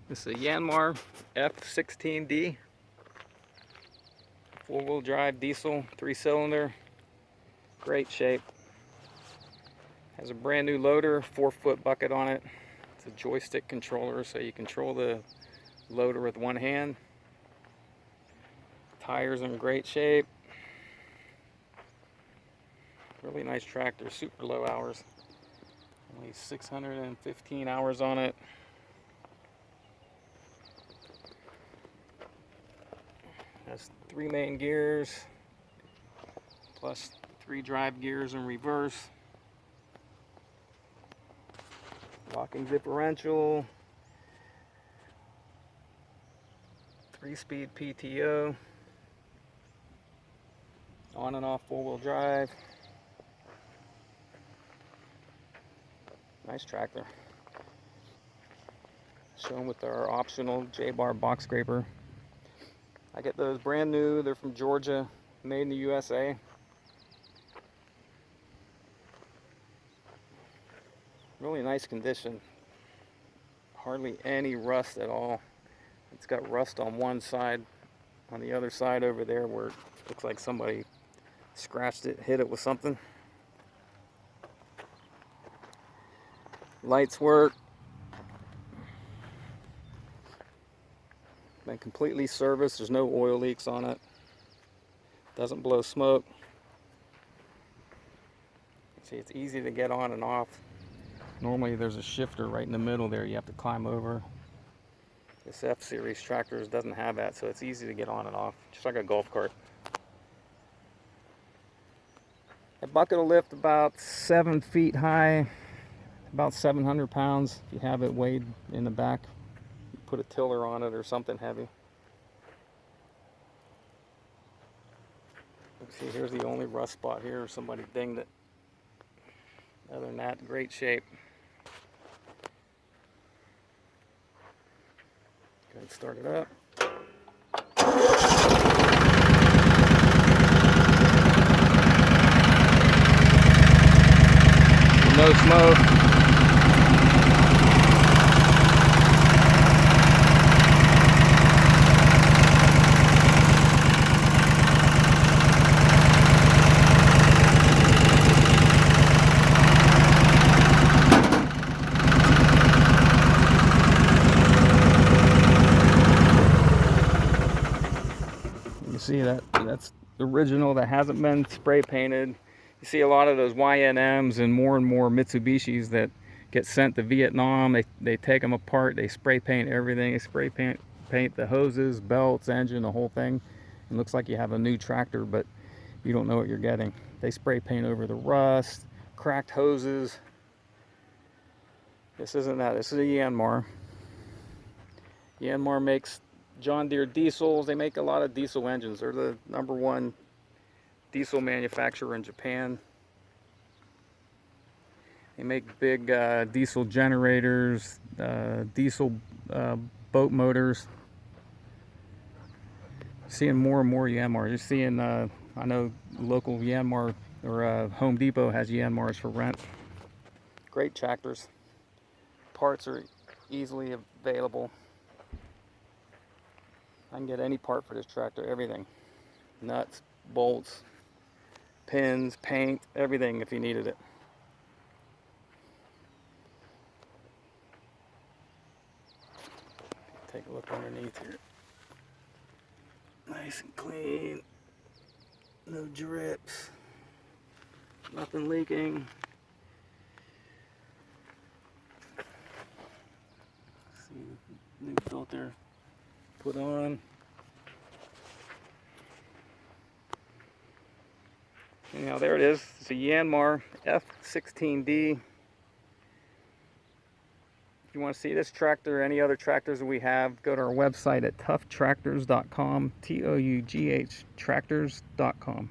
This is a Yanmar F16D, four-wheel drive diesel, 3-cylinder, great shape. Has a brand new loader, 4-foot bucket on it. It's a joystick controller, so you control the loader with one hand. Tires in great shape. Really nice tractor, super low hours. Only 615 hours on it. Has 3 main gears, plus 3 drive gears in reverse. Locking differential. 3-speed PTO. On and off 4-wheel drive. Nice tractor. Shown with our optional J-bar box scraper. I get those brand new. They're from Georgia, made in the USA. Really nice condition. Hardly any rust at all. It's got rust on one side. On the other side over there where it looks like somebody scratched it, hit it with something. Lights work. Been completely serviced. There's no oil leaks on it. Doesn't blow smoke. See, it's easy to get on and off. Normally there's a shifter right in the middle there you have to climb over. This F-Series tractors doesn't have that, so it's easy to get on and off, just like a golf cart. A bucket will lift about 7 feet high, about 700 pounds if you have it weighed in the back. You put a tiller on it or something heavy. Let's see, here's the only rust spot here. Somebody dinged it. Other than that, great shape. Go ahead and start it up. No smoke. You see that's the original that hasn't been spray painted. You see a lot of those YNMs and more Mitsubishis that get sent to Vietnam. They take them apart, they spray paint everything. They spray paint the hoses, belts, engine, the whole thing. It looks like you have a new tractor, but you don't know what you're getting. They spray paint over the rust, cracked hoses. This isn't that. This is a Yanmar. Yanmar makes John Deere diesels. They make a lot of diesel engines. They're the #1 diesel manufacturer in Japan. They make big diesel generators, diesel boat motors. Seeing more and more Yanmar. You're seeing, I know local Yanmar or Home Depot has Yanmars for rent. Great tractors. Parts are easily available. I can get any part for this tractor, everything. Nuts, bolts, pins, paint, everything if you needed it. Take a look underneath here. Nice and clean. No drips. Nothing leaking. See, new filter put on. Anyhow, there it is. It's a Yanmar F16D. If you want to see this tractor or any other tractors that we have, go to our website at ToughTractors.com, ToughTractors.com.